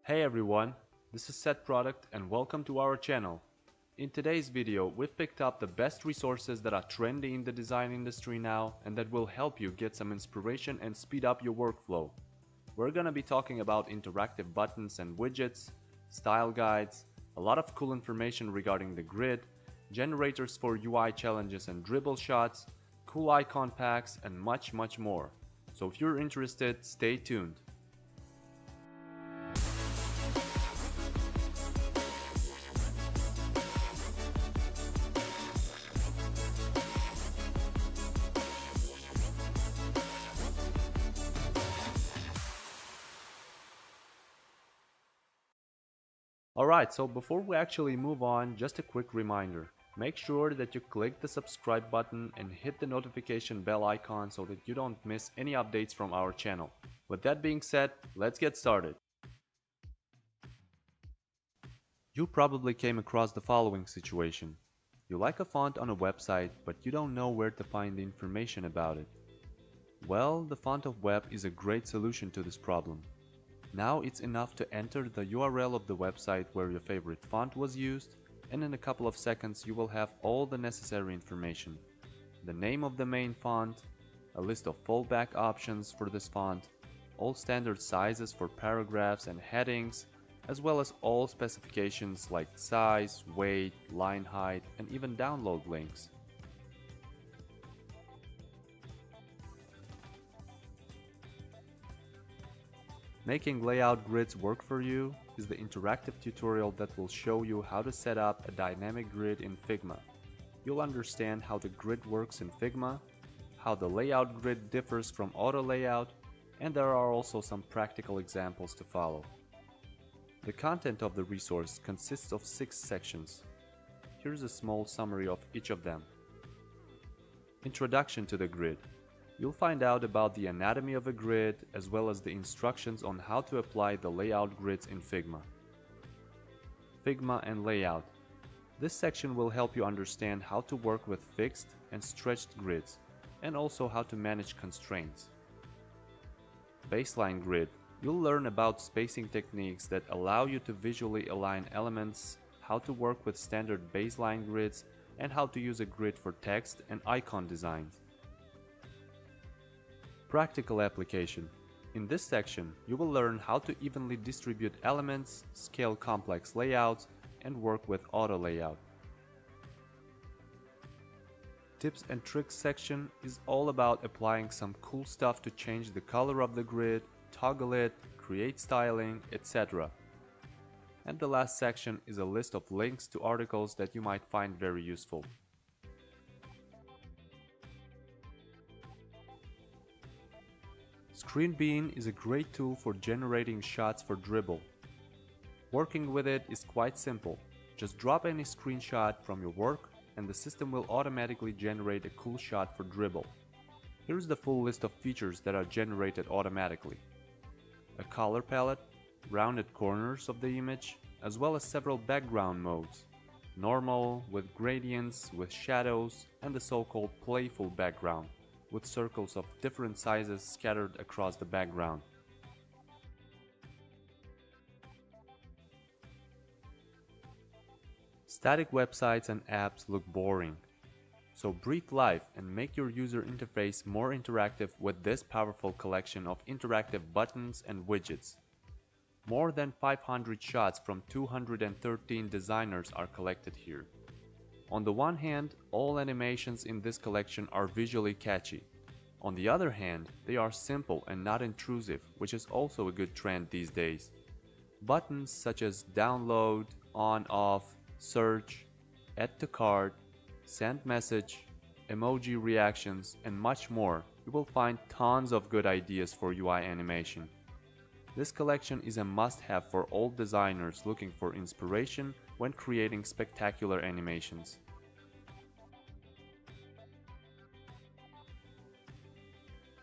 Hey everyone, this is Setproduct and welcome to our channel. In today's video, we've picked up the best resources that are trendy in the design industry now and that will help you get some inspiration and speed up your workflow. We're gonna be talking about interactive buttons and widgets, style guides, a lot of cool information regarding the grid, generators for UI challenges and dribble shots, cool icon packs, and much more. So if you're interested, stay tuned. Alright, so before we actually move on, just a quick reminder. Make sure that you click the subscribe button and hit the notification bell icon so that you don't miss any updates from our channel. With that being said, let's get started. You probably came across the following situation. You like a font on a website, but you don't know where to find the information about it. Well, the Font of Web is a great solution to this problem. Now it's enough to enter the URL of the website where your favorite font was used, and in a couple of seconds you will have all the necessary information. The name of the main font, a list of fallback options for this font, all standard sizes for paragraphs and headings, as well as all specifications like size, weight, line height, and even download links. Making layout grids work for you is the interactive tutorial that will show you how to set up a dynamic grid in Figma. You'll understand how the grid works in Figma, how the layout grid differs from auto layout, and there are also some practical examples to follow. The content of the resource consists of 6 sections. Here's a small summary of each of them. Introduction to the grid. You'll find out about the anatomy of a grid as well as the instructions on how to apply the layout grids in Figma. Figma and layout. This section will help you understand how to work with fixed and stretched grids, and also how to manage constraints. Baseline grid. You'll learn about spacing techniques that allow you to visually align elements, how to work with standard baseline grids, and how to use a grid for text and icon designs. Practical application. In this section, you will learn how to evenly distribute elements, scale complex layouts, and work with auto layout. Tips and tricks section is all about applying some cool stuff to change the color of the grid, toggle it, create styling, etc. And the last section is a list of links to articles that you might find very useful. ScreenBean is a great tool for generating shots for Dribble. Working with it is quite simple. Just drop any screenshot from your work and the system will automatically generate a cool shot for Dribble. Here's the full list of features that are generated automatically. A color palette, rounded corners of the image, as well as several background modes. Normal, with gradients, with shadows, and the so-called playful background, with circles of different sizes scattered across the background. Static websites and apps look boring. So breathe life and make your user interface more interactive with this powerful collection of interactive buttons and widgets. More than 500 shots from 213 designers are collected here. On the one hand, all animations in this collection are visually catchy. On the other hand, they are simple and not intrusive, which is also a good trend these days. Buttons such as download, on/off, search, add to cart, send message, emoji reactions, and much more. You will find tons of good ideas for UI animation. This collection is a must-have for all designers looking for inspiration when creating spectacular animations.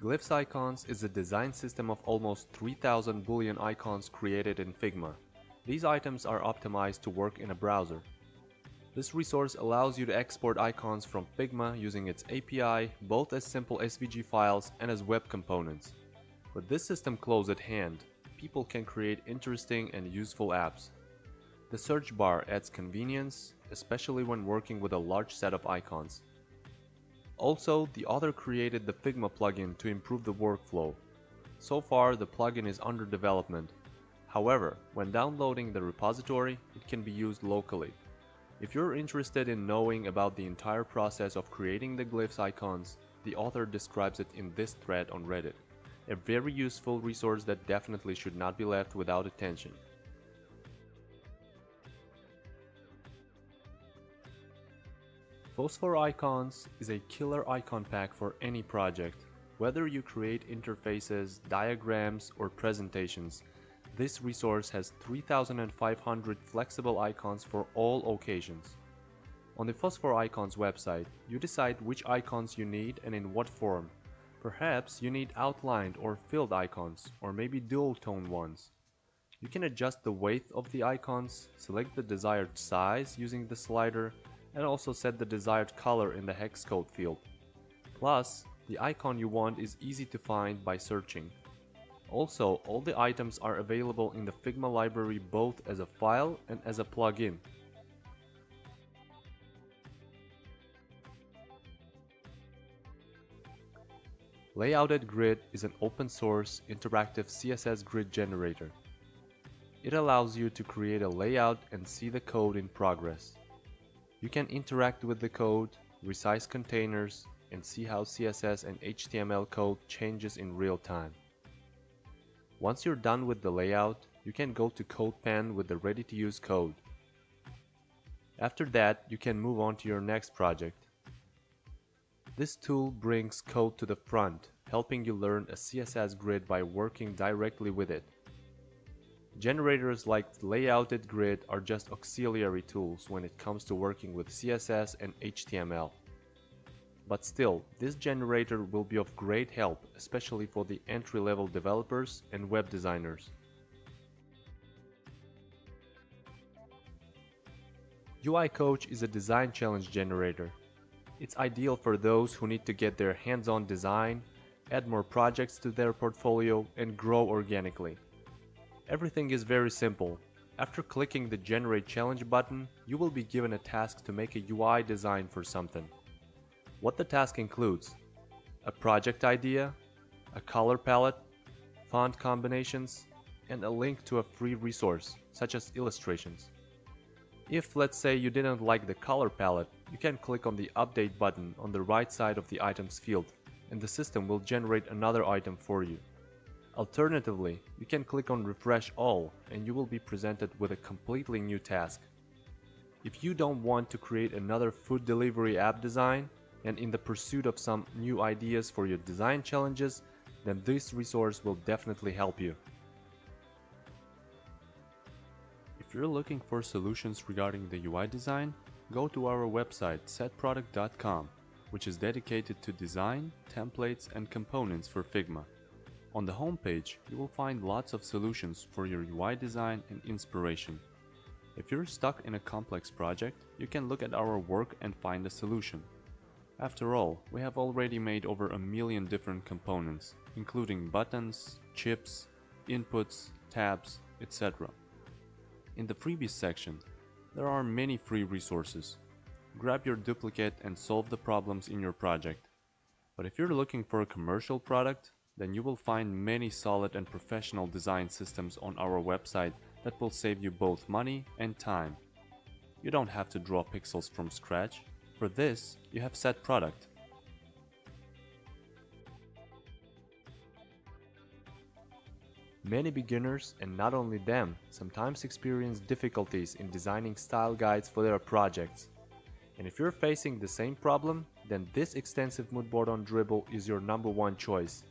Glyphs icons is a design system of almost 3000 Boolean icons created in Figma. These items are optimized to work in a browser. This resource allows you to export icons from Figma using its API, both as simple SVG files and as web components. With this system close at hand, people can create interesting and useful apps. The search bar adds convenience, especially when working with a large set of icons. Also, the author created the Figma plugin to improve the workflow. So far, the plugin is under development. However, when downloading the repository, it can be used locally. If you're interested in knowing about the entire process of creating the Glyphs icons, the author describes it in this thread on Reddit. A very useful resource that definitely should not be left without attention. Phosphor Icons is a killer icon pack for any project. Whether you create interfaces, diagrams, or presentations, this resource has 3,500 flexible icons for all occasions. On the Phosphor Icons website, you decide which icons you need and in what form. Perhaps you need outlined or filled icons, or maybe dual-tone ones. You can adjust the weight of the icons, select the desired size using the slider, and also set the desired color in the hex code field. Plus, the icon you want is easy to find by searching. Also, all the items are available in the Figma library both as a file and as a plugin. Layoutit Grid is an open-source, interactive CSS grid generator. It allows you to create a layout and see the code in progress. You can interact with the code, resize containers, and see how CSS and HTML code changes in real time. Once you're done with the layout, you can go to CodePen with the ready-to-use code. After that, you can move on to your next project. This tool brings code to the front, helping you learn a CSS grid by working directly with it. Generators like Layoutit Grid are just auxiliary tools when it comes to working with CSS and HTML. But still, this generator will be of great help, especially for the entry-level developers and web designers. UI Coach is a design challenge generator. It's ideal for those who need to get their hands-on design, add more projects to their portfolio, and grow organically. Everything is very simple. After clicking the Generate Challenge button, you will be given a task to make a UI design for something. What the task includes: a project idea, a color palette, font combinations, and a link to a free resource, such as illustrations. If, let's say, you didn't like the color palette, you can click on the Update button on the right side of the Items field, and the system will generate another item for you. Alternatively, you can click on Refresh All, and you will be presented with a completely new task. If you don't want to create another food delivery app design, and in the pursuit of some new ideas for your design challenges, then this resource will definitely help you. If you're looking for solutions regarding the UI design, go to our website setproduct.com, which is dedicated to design, templates, and components for Figma. On the homepage, you will find lots of solutions for your UI design and inspiration. If you're stuck in a complex project, you can look at our work and find a solution. After all, we have already made over 1 million different components, including buttons, chips, inputs, tabs, etc. In the freebies section, there are many free resources. Grab your duplicate and solve the problems in your project. But if you're looking for a commercial product, then you will find many solid and professional design systems on our website that will save you both money and time. You don't have to draw pixels from scratch. For this, you have Setproduct. Many beginners, and not only them, sometimes experience difficulties in designing style guides for their projects. And if you're facing the same problem, then this extensive moodboard on Dribbble is your #1 choice.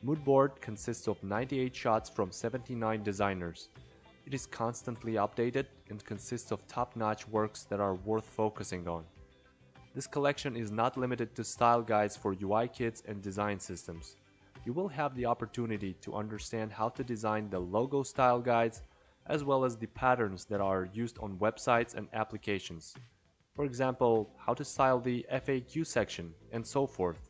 Moodboard consists of 98 shots from 79 designers. It is constantly updated and consists of top-notch works that are worth focusing on. This collection is not limited to style guides for UI kits and design systems. You will have the opportunity to understand how to design the logo style guides, as well as the patterns that are used on websites and applications. For example, how to style the FAQ section, and so forth.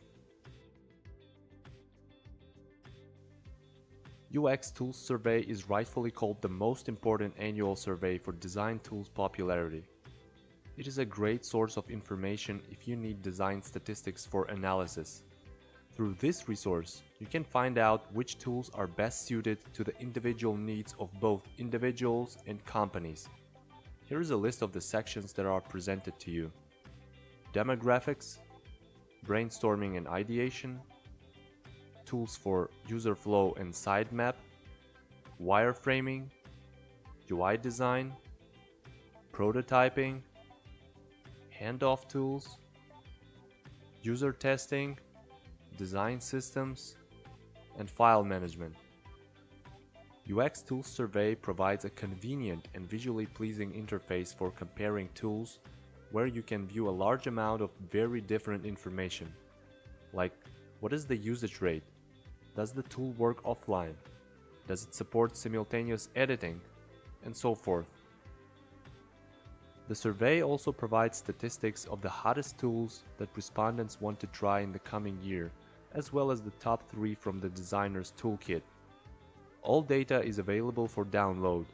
UX Tools Survey is rightfully called the most important annual survey for design tools popularity. It is a great source of information if you need design statistics for analysis. Through this resource, you can find out which tools are best suited to the individual needs of both individuals and companies. Here is a list of the sections that are presented to you: demographics, brainstorming and ideation, tools for user flow and sitemap, wireframing, UI design, prototyping, handoff tools, user testing, design systems, and file management. UX Tools Survey provides a convenient and visually pleasing interface for comparing tools where you can view a large amount of very different information, like what is the usage rate, does the tool work offline, does it support simultaneous editing, and so forth. The survey also provides statistics of the hottest tools that respondents want to try in the coming year, as well as the top 3 from the designer's toolkit. All data is available for download.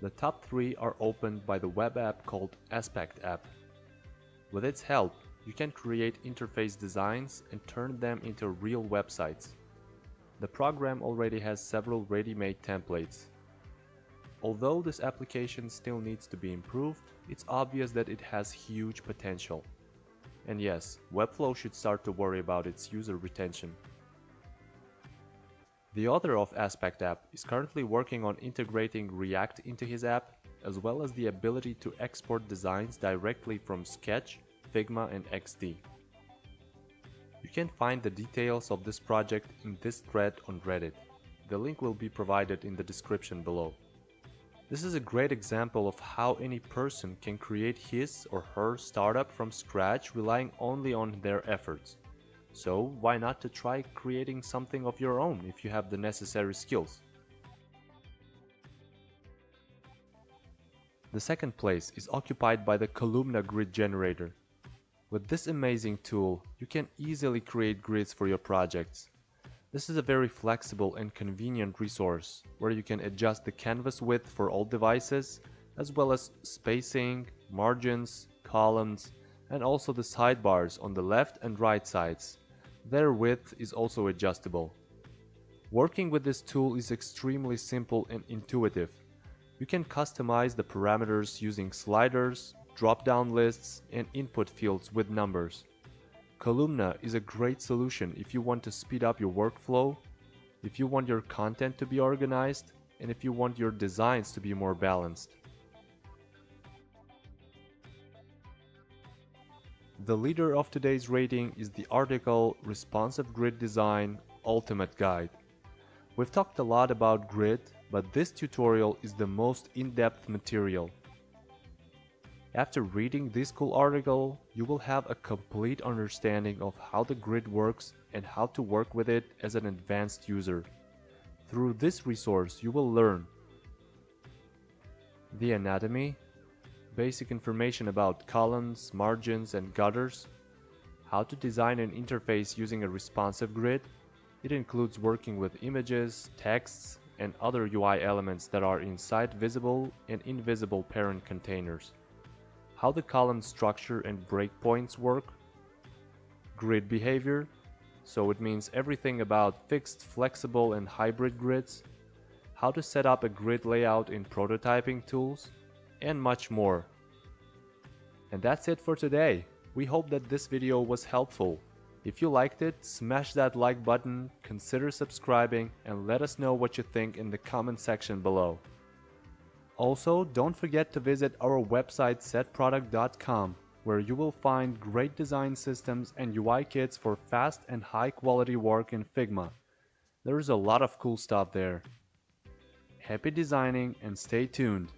The top 3 are opened by the web app called Aspectapp. With its help, you can create interface designs and turn them into real websites. The program already has several ready-made templates. Although this application still needs to be improved, it's obvious that it has huge potential. And yes, Webflow should start to worry about its user retention. The author of Aspectapp is currently working on integrating React into his app, as well as the ability to export designs directly from Sketch, Figma, and XD. You can find the details of this project in this thread on Reddit. The link will be provided in the description below. This is a great example of how any person can create his or her startup from scratch relying only on their efforts. So why not to try creating something of your own if you have the necessary skills? The second place is occupied by the Kolumna grid generator. With this amazing tool, you can easily create grids for your projects. This is a very flexible and convenient resource where you can adjust the canvas width for all devices, as well as spacing, margins, columns, and also the sidebars on the left and right sides. Their width is also adjustable. Working with this tool is extremely simple and intuitive. You can customize the parameters using sliders, drop-down lists, and input fields with numbers. Kolumna is a great solution if you want to speed up your workflow, if you want your content to be organized, and if you want your designs to be more balanced. The leader of today's rating is the article Responsive Grid Design Ultimate Guide. We've talked a lot about grid, but this tutorial is the most in-depth material. After reading this cool article, you will have a complete understanding of how the grid works and how to work with it as an advanced user. Through this resource, you will learn the anatomy, basic information about columns, margins, and gutters, how to design an interface using a responsive grid. It includes working with images, texts, and other UI elements that are inside visible and invisible parent containers. How the column structure and breakpoints work, grid behavior, so it means everything about fixed, flexible, and hybrid grids, how to set up a grid layout in prototyping tools, and much more. And that's it for today. We hope that this video was helpful. If you liked it, smash that like button, consider subscribing, and let us know what you think in the comment section below. Also, don't forget to visit our website setproduct.com, where you will find great design systems and UI kits for fast and high quality work in Figma. There is a lot of cool stuff there. Happy designing and stay tuned!